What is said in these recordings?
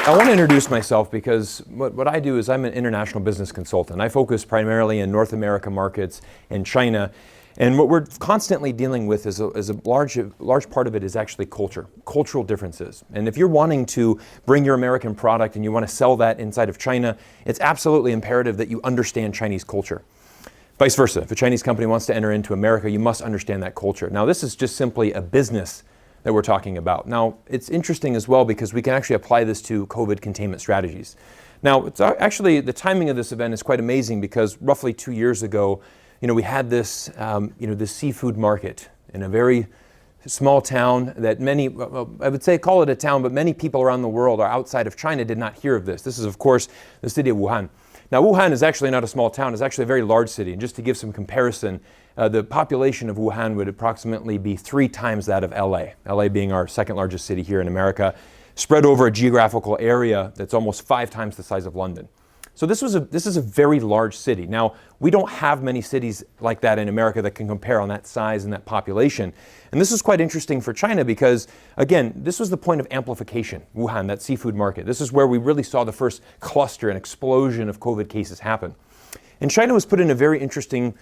I want to introduce myself because what I do is I'm an international business consultant. I focus primarily in North America markets and China. And what we're constantly dealing with is a large part of it is actually cultural differences. And if you're wanting to bring your American product and you want to sell that inside of China, it's absolutely imperative that you understand Chinese culture. Vice versa, if a Chinese company wants to enter into America, you must understand that culture. Now, this is just simply a business that we're talking about. Now, it's interesting as well because we can actually apply this to COVID containment strategies. Now, it's actually, the timing of this event is quite amazing because roughly 2 years ago, we had this, this seafood market in a very small town that many, I would say call it a town, but many people around the world or outside of China did not hear of this. This is, of course, the city of Wuhan. Now, Wuhan is actually not a small town. It's actually a very large city. And just to give some comparison, the population of Wuhan would approximately be 3 times that of LA. LA being our second largest city here in America, spread over a geographical area that's almost 5 times the size of London. So this is a very large city. Now, we don't have many cities like that in America that can compare on that size and that population. And this is quite interesting for China because, again, this was the point of amplification, Wuhan, that seafood market. This is where we really saw the first cluster and explosion of COVID cases happen. And China was put in a very interesting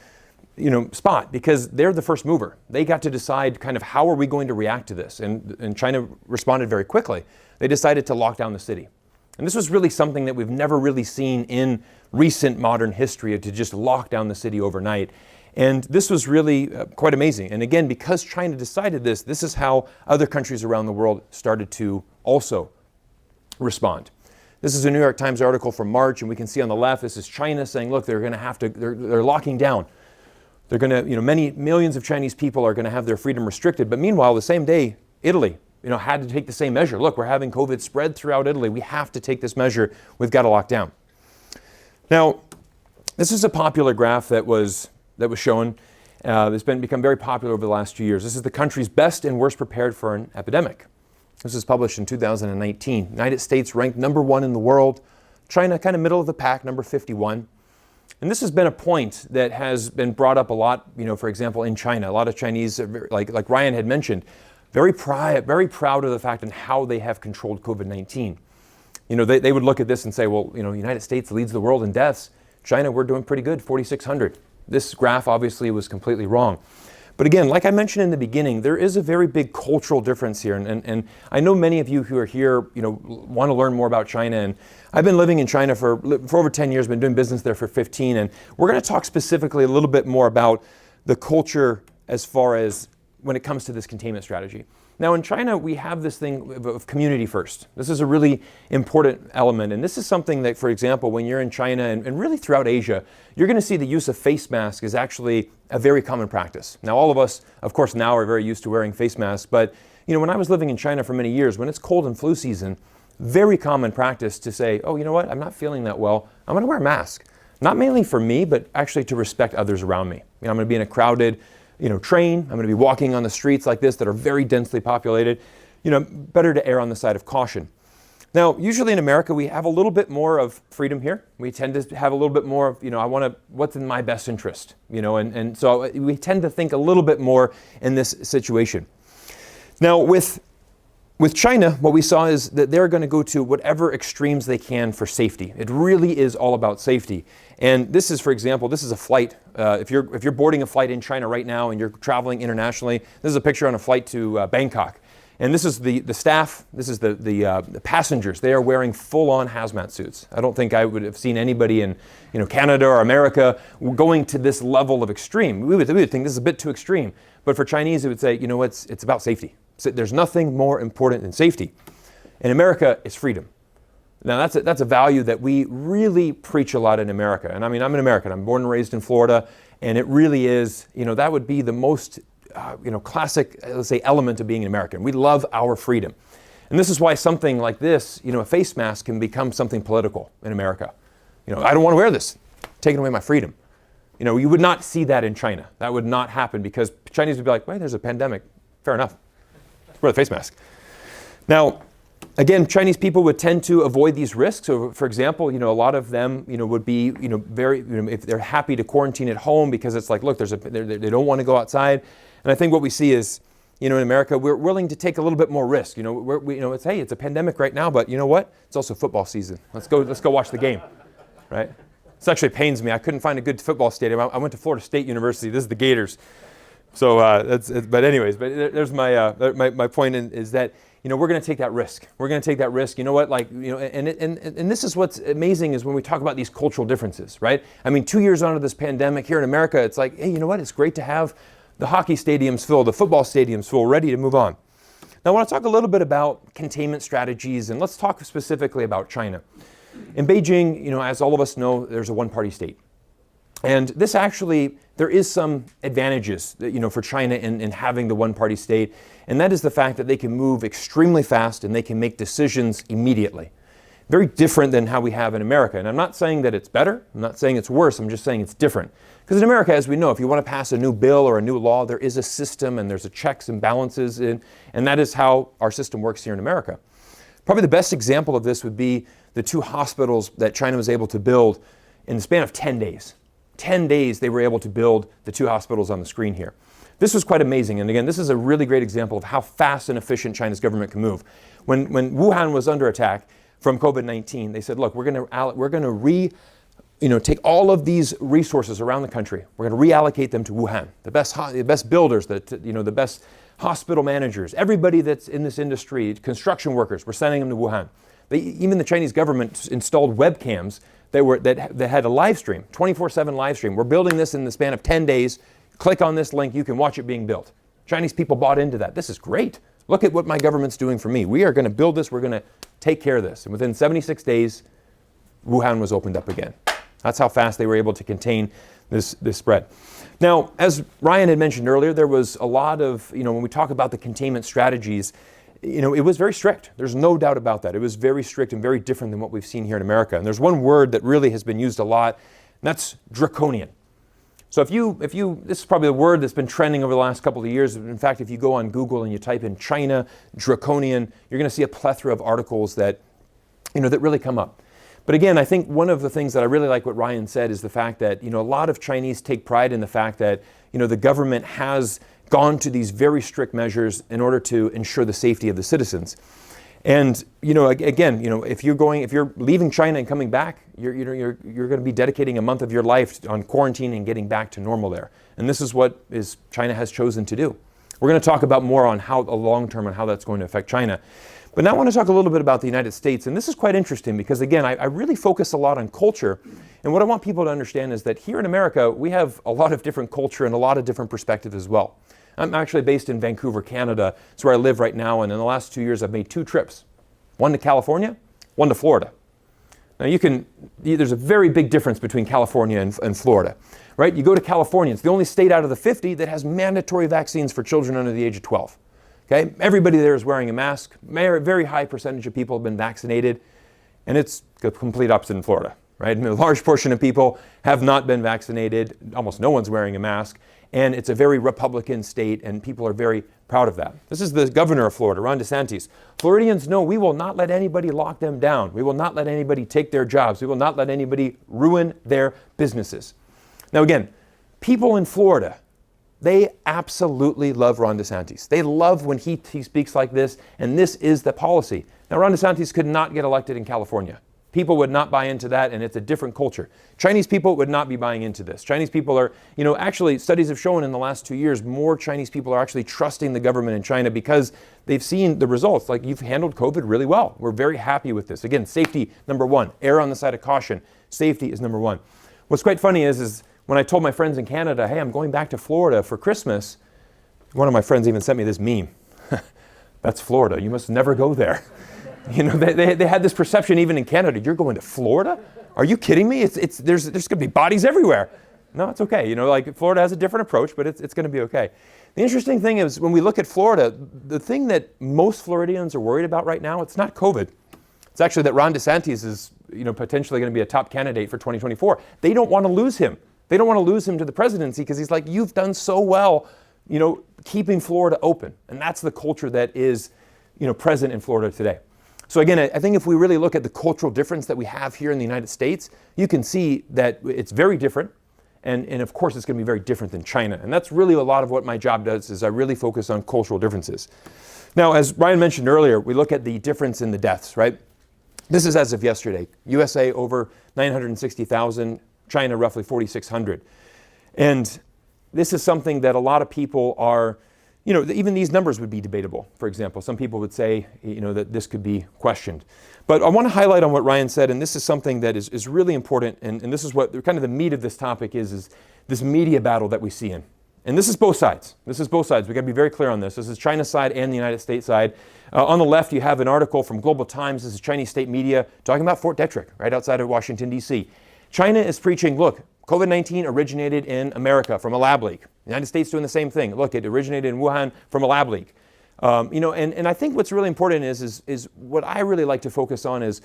spot because they're the first mover. They got to decide kind of how are we going to react to this. And China responded very quickly. They decided to lock down the city. And this was really something that we've never really seen in recent modern history, to just lock down the city overnight. And this was really quite amazing. And again, because China decided this, this is how other countries around the world started to also respond. This is a New York Times article from March, and we can see on the left, this is China saying, look, they're going to have to, they're locking down. They're going to, many millions of Chinese people are going to have their freedom restricted. But meanwhile, the same day, Italy, had to take the same measure. Look, we're having COVID spread throughout Italy. We have to take this measure. We've got to lock down. Now, this is a popular graph that was shown. It's become very popular over the last few years. This is the countries best and worst prepared for an epidemic. This was published in 2019. United States ranked number 1 in the world. China, kind of middle of the pack, number 51. And this has been a point that has been brought up a lot, for example, in China. A lot of Chinese, like Ryan had mentioned, very proud of the fact and how they have controlled COVID-19. They would look at this and say, well, United States leads the world in deaths. China, we're doing pretty good, 4,600. This graph obviously was completely wrong. But again, like I mentioned in the beginning, there is a very big cultural difference here. And I know many of you who are here, want to learn more about China. And I've been living in China for over 10 years, been doing business there for 15. And we're going to talk specifically a little bit more about the culture as far as when it comes to this containment strategy. Now in China, we have this thing of community first. This is a really important element. And this is something that, for example, when you're in China and really throughout Asia, you're going to see the use of face masks is actually a very common practice. Now all of us, of course, now are very used to wearing face masks. But when I was living in China for many years, when it's cold and flu season, very common practice to say, oh, you know what, I'm not feeling that well. I'm going to wear a mask. Not mainly for me, but actually to respect others around me. I'm going to be in a crowded train. I'm going to be walking on the streets like this that are very densely populated. Better to err on the side of caution. Now, usually in America, we have a little bit more of freedom here. We tend to have a little bit more of, what's in my best interest, and so we tend to think a little bit more in this situation. Now, with China, what we saw is that they're going to go to whatever extremes they can for safety. It really is all about safety. And this is, for example, this is a flight. If you're boarding a flight in China right now and you're traveling internationally, this is a picture on a flight to Bangkok. And this is the staff, this is the passengers. They are wearing full-on hazmat suits. I don't think I would have seen anybody in Canada or America going to this level of extreme. We would think this is a bit too extreme. But for Chinese, it would say, it's about safety. There's nothing more important than safety. In America, it's freedom. Now, that's a value that we really preach a lot in America. And I mean, I'm an American. I'm born and raised in Florida. And it really is, that would be the most, classic, let's say, element of being an American. We love our freedom. And this is why something like this, a face mask can become something political in America. I don't want to wear this. Taking away my freedom. You would not see that in China. That would not happen because Chinese would be like, wait, there's a pandemic. Fair enough. Wear the face mask. Now, again, Chinese people would tend to avoid these risks. So, for example, a lot of them, would be, very, if they're happy to quarantine at home because it's like, look, they don't want to go outside. And I think what we see is, in America, we're willing to take a little bit more risk. It's, hey, it's a pandemic right now, but you know what? It's also football season. Let's go watch the game, right? This actually pains me. I couldn't find a good football stadium. I went to Florida State University. This is the Gators. So, but there's my point is that, we're going to take that risk. We're going to take that risk. You know what? And this is what's amazing is when we talk about these cultural differences, right? I mean, 2 years onto this pandemic here in America, it's like, hey, you know what? It's great to have the hockey stadiums full, the football stadiums full, ready to move on. Now, I want to talk a little bit about containment strategies, and let's talk specifically about China. In Beijing, as all of us know, there's a one-party state. And this actually, there is some advantages, for China in having the one-party state, and that is the fact that they can move extremely fast and they can make decisions immediately. Very different than how we have in America. And I'm not saying that it's better, I'm not saying it's worse, I'm just saying it's different. Because in America, as we know, if you want to pass a new bill or a new law, there is a system and there's a checks and balances, and that is how our system works here in America. Probably the best example of this would be the 2 hospitals that China was able to build in the span of 10 days. 10 days they were able to build the 2 hospitals on the screen here. This was quite amazing. And again, this is a really great example of how fast and efficient China's government can move. When Wuhan was under attack from COVID-19, they said, look, we're going to take all of these resources around the country. We're going to reallocate them to Wuhan. The best builders, the best hospital managers, everybody that's in this industry, construction workers, we're sending them to Wuhan. Even the Chinese government installed webcams that had a live stream, 24/7 live stream. We're building this in the span of 10 days. Click on this link, you can watch it being built. Chinese people bought into that. This is great. Look at what my government's doing for me. We are going to build this. We're going to take care of this. And within 76 days, Wuhan was opened up again. That's how fast they were able to contain this spread. Now, as Ryan had mentioned earlier, there was a lot of, when we talk about the containment strategies, it was very strict. There's no doubt about that. It was very strict and very different than what we've seen here in America. And there's one word that really has been used a lot, and that's draconian. So if you, this is probably the word that's been trending over the last couple of years. In fact, if you go on Google and you type in China, draconian, you're going to see a plethora of articles that really come up. But again, I think one of the things that I really like what Ryan said is the fact that, a lot of Chinese take pride in the fact that, the government has gone to these very strict measures in order to ensure the safety of the citizens. And, again, if you're leaving China and coming back, you're going to be dedicating a month of your life on quarantine and getting back to normal there. And this is what China has chosen to do. We're going to talk about more on how the long term and how that's going to affect China. But now I want to talk a little bit about the United States. And this is quite interesting because, again, I really focus a lot on culture. And what I want people to understand is that here in America, we have a lot of different culture and a lot of different perspectives as well. I'm actually based in Vancouver, Canada. It's where I live right now. And in the last 2 years, I've made 2 trips. One to California, one to Florida. Now there's a very big difference between California and Florida, right? You go to California, it's the only state out of the 50 that has mandatory vaccines for children under the age of 12. Okay, everybody there is wearing a mask. Very high percentage of people have been vaccinated, and it's the complete opposite in Florida, right? And a large portion of people have not been vaccinated. Almost no one's wearing a mask, and it's a very Republican state, and people are very proud of that. This is the governor of Florida, Ron DeSantis. Floridians know we will not let anybody lock them down. We will not let anybody take their jobs. We will not let anybody ruin their businesses. Now again, people in Florida, they absolutely love Ron DeSantis. They love when he speaks like this, and this is the policy. Now, Ron DeSantis could not get elected in California. People would not buy into that, and it's a different culture. Chinese people would not be buying into this. Chinese people are, actually studies have shown in the last 2 years, more Chinese people are actually trusting the government in China because they've seen the results. Like, you've handled COVID really well. We're very happy with this. Again, safety, number one. Err on the side of caution. Safety is number one. What's quite funny is when I told my friends in Canada, hey, I'm going back to Florida for Christmas, one of my friends even sent me this meme. That's Florida. You must never go there. They had this perception even in Canada. You're going to Florida? Are you kidding me? There's going to be bodies everywhere. No, it's okay. Florida has a different approach, but it's going to be okay. The interesting thing is when we look at Florida, the thing that most Floridians are worried about right now, it's not COVID. It's actually that Ron DeSantis is potentially going to be a top candidate for 2024. They don't want to lose him. They don't want to lose him to the presidency because he's like, you've done so well, keeping Florida open. And that's the culture that is, present in Florida today. So again, I think if we really look at the cultural difference that we have here in the United States, you can see that it's very different. And of course, it's going to be very different than China. And that's really a lot of what my job does, is I really focus on cultural differences. Now, as Ryan mentioned earlier, we look at the difference in the deaths, right? This is as of yesterday. USA over 960,000, China roughly 4,600. And this is something that a lot of people are, even these numbers would be debatable. For example, some people would say, that this could be questioned. But I want to highlight on what Ryan said, and this is something that is really important, and this is what kind of the meat of this topic is this media battle that we see in. And this is both sides. We've got to be very clear on this. This is China's side and the United States side. On the left, you have an article from Global Times. This is Chinese state media talking about Fort Detrick, right outside of Washington, D.C. China is preaching, look, COVID-19 originated in America from a lab leak. The United States doing the same thing. Look, it originated in Wuhan from a lab leak. And I think what's really important is what I really like to focus on is,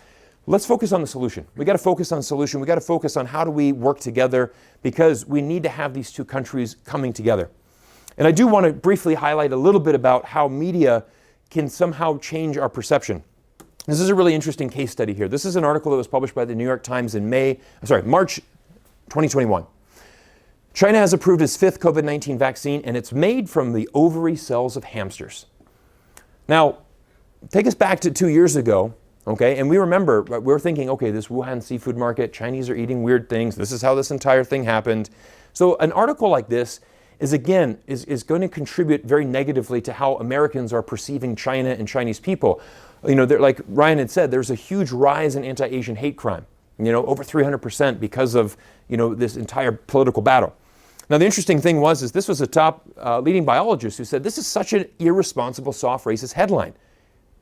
let's focus on the solution. We got to focus on the solution. We got to focus on how do we work together, because we need to have these two countries coming together. And I do want to briefly highlight a little bit about how media can somehow change our perception. This is a really interesting case study here. This is an article that was published by the New York Times in March 2021. China has approved its 5th COVID-19 vaccine, and it's made from the ovary cells of hamsters. Now, take us back to 2 years ago, okay? And we remember, we're thinking, okay, this Wuhan seafood market, Chinese are eating weird things. This is how this entire thing happened. So an article like this is going to contribute very negatively to how Americans are perceiving China and Chinese people. Like Ryan had said, there's a huge rise in anti-Asian hate crime, over 300% because of, this entire political battle. Now, the interesting thing is this was a top leading biologist who said, this is such an irresponsible, soft, racist headline.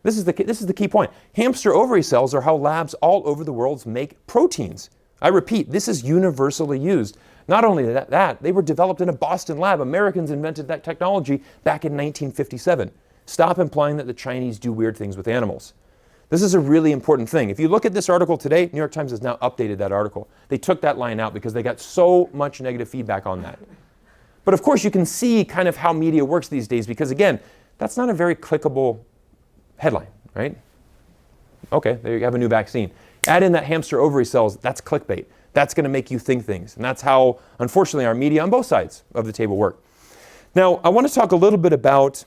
This is the key point. Hamster ovary cells are how labs all over the world make proteins. I repeat, this is universally used. Not only that, they were developed in a Boston lab. Americans invented that technology back in 1957. Stop implying that the Chinese do weird things with animals. This is a really important thing. If you look at this article today, New York Times has now updated that article. They took that line out because they got so much negative feedback on that. But of course, you can see kind of how media works these days, because again, that's not a very clickable headline, right? Okay, there you have a new vaccine. Add in that hamster ovary cells, that's clickbait. That's going to make you think things. And that's how, unfortunately, our media on both sides of the table work. Now, I want to talk a little bit about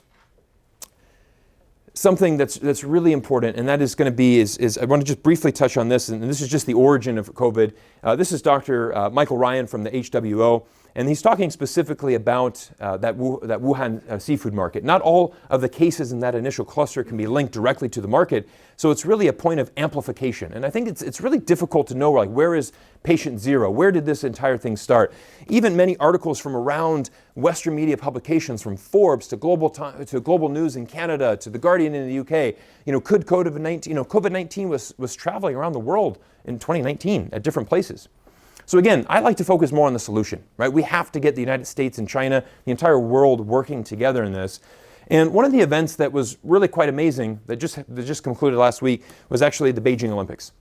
something that's really important, and that is going to be, I want to just briefly touch on this, and this is just the origin of COVID. This is Dr. Michael Ryan from the HWO, and he's talking specifically about that Wuhan seafood market. Not all of the cases in that initial cluster can be linked directly to the market, so it's really a point of amplification. And I think it's really difficult to know, like, where is patient zero? Where did this entire thing start? Even many articles from around Western media publications, from Forbes to Global News in Canada to The Guardian in the UK, could COVID-19 was traveling around the world in 2019 at different places. So again, I like to focus more on the solution, right? We have to get the United States and China, the entire world working together in this. And one of the events that was really quite amazing that just concluded last week was actually the Beijing Olympics.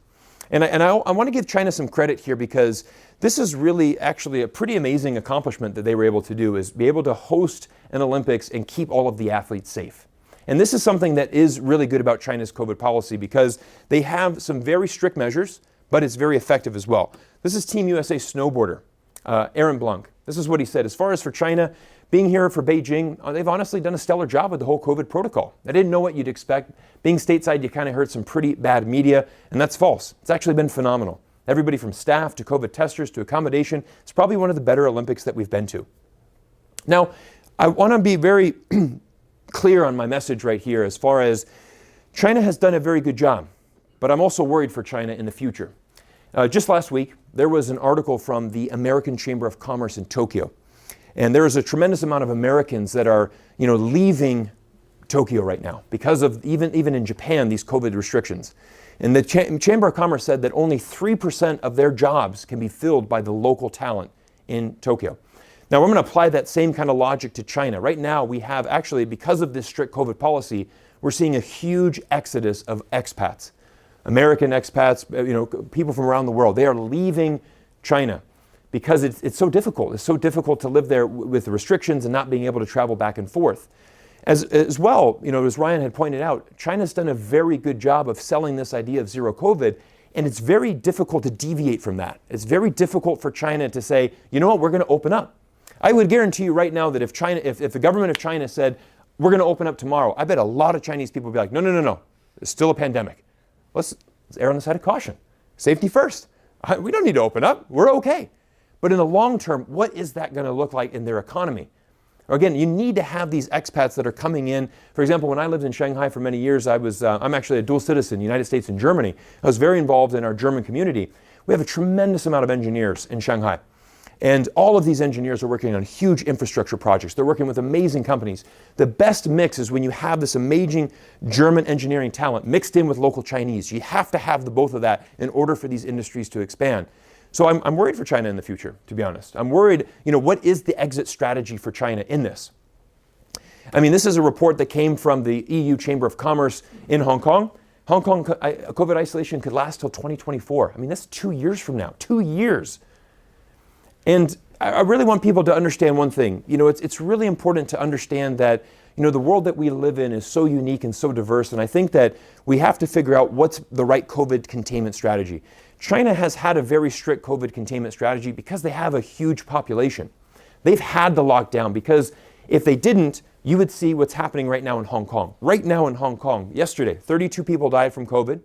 And I want to give China some credit here, because this is really actually a pretty amazing accomplishment that they were able to do, is be able to host an Olympics and keep all of the athletes safe. And this is something that is really good about China's COVID policy, because they have some very strict measures, but it's very effective as well. This is Team USA snowboarder, Aaron Blanc. This is what he said. As far as for China, being here for Beijing, they've honestly done a stellar job with the whole COVID protocol. I didn't know what you'd expect. Being stateside, you kind of heard some pretty bad media, and that's false. It's actually been phenomenal. Everybody from staff to COVID testers to accommodation, it's probably one of the better Olympics that we've been to. Now, I want to be very clear on my message right here, as far as China has done a very good job, but I'm also worried for China in the future. Just last week, there was an article from the American Chamber of Commerce in Tokyo. And there is a tremendous amount of Americans that are, leaving Tokyo right now because of even in Japan, these COVID restrictions. And the Chamber of Commerce said that only 3% of their jobs can be filled by the local talent in Tokyo. Now, I'm going to apply that same kind of logic to China. Right now, we have actually, because of this strict COVID policy, we're seeing a huge exodus of expats. American expats, people from around the world, they are leaving China because it's so difficult. It's so difficult to live there with the restrictions and not being able to travel back and forth. As well, as Ryan had pointed out, China's done a very good job of selling this idea of zero COVID, And it's very difficult to deviate from that. It's very difficult for China to say, you know what, we're going to open up. I would guarantee you right now that if the government of China said, we're going to open up tomorrow, I bet a lot of Chinese people would be like, no, no, no, no. It's still a pandemic. Let's err on the side of caution. Safety first. We don't need to open up. We're okay. But in the long term, what is that going to look like in their economy? Again, you need to have these expats that are coming in. For example, when I lived in Shanghai for many years, I'm actually a dual citizen, United States and Germany. I was very involved in our German community. We have a tremendous amount of engineers in Shanghai. And all of these engineers are working on huge infrastructure projects. They're working with amazing companies. The best mix is when you have this amazing German engineering talent mixed in with local Chinese. You have to have both of that in order for these industries to expand. So I'm worried for China in the future, to be honest. I'm worried, what is the exit strategy for China in this? I mean, this is a report that came from the EU Chamber of Commerce in Hong Kong. Hong Kong COVID isolation could last till 2024. I mean, that's 2 years from now, 2 years. And I really want people to understand one thing. It's really important to understand that, the world that we live in is so unique and so diverse. And I think that we have to figure out what's the right COVID containment strategy. China has had a very strict COVID containment strategy because they have a huge population. They've had to lock down because if they didn't, you would see what's happening right now in Hong Kong. Right now in Hong Kong, yesterday, 32 people died from COVID,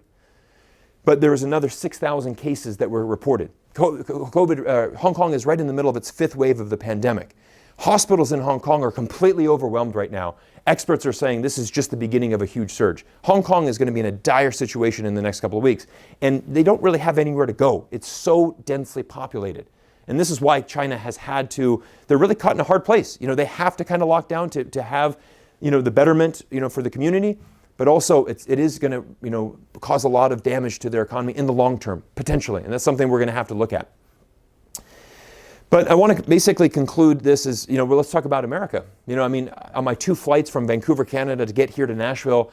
but there was another 6,000 cases that were reported. Hong Kong is right in the middle of its 5th wave of the pandemic. Hospitals in Hong Kong are completely overwhelmed right now. Experts are saying this is just the beginning of a huge surge. Hong Kong is going to be in a dire situation in the next couple of weeks, and they don't really have anywhere to go. It's so densely populated. And this is why China has had to, they're really caught in a hard place. They have to kind of lock down to have, the betterment, for the community, but also it is going to, cause a lot of damage to their economy in the long term, potentially. And that's something we're going to have to look at. But I want to basically conclude this as, well, let's talk about America. On my 2 flights from Vancouver, Canada to get here to Nashville,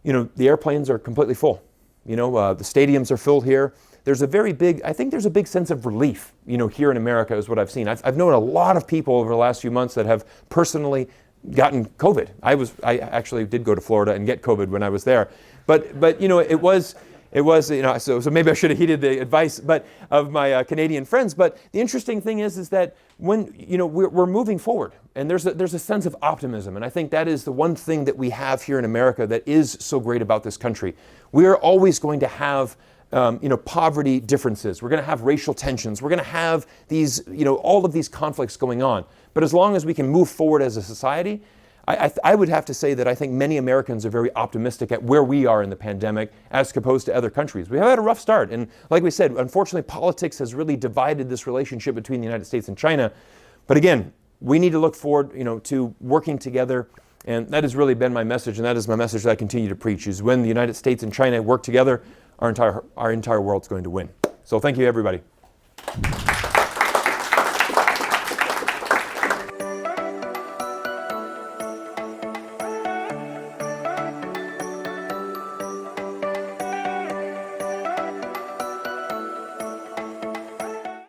the airplanes are completely full. The stadiums are filled here. There's a big sense of relief, here in America is what I've seen. I've known a lot of people over the last few months that have personally gotten COVID. I actually did go to Florida and get COVID when I was there. But it was, so maybe I should have heeded the advice of my Canadian friends. But the interesting thing is that when, we're moving forward and there's a sense of optimism. And I think that is the one thing that we have here in America that is so great about this country. We are always going to have, poverty differences. We're going to have racial tensions. We're going to have these, all of these conflicts going on. But as long as we can move forward as a society, I would have to say that I think many Americans are very optimistic at where we are in the pandemic as opposed to other countries. We have had a rough start. And like we said, unfortunately, politics has really divided this relationship between the United States and China. But again, we need to look forward, to working together. And that has really been my message. And that is my message that I continue to preach is when the United States and China work together, our entire world is going to win. So thank you, everybody.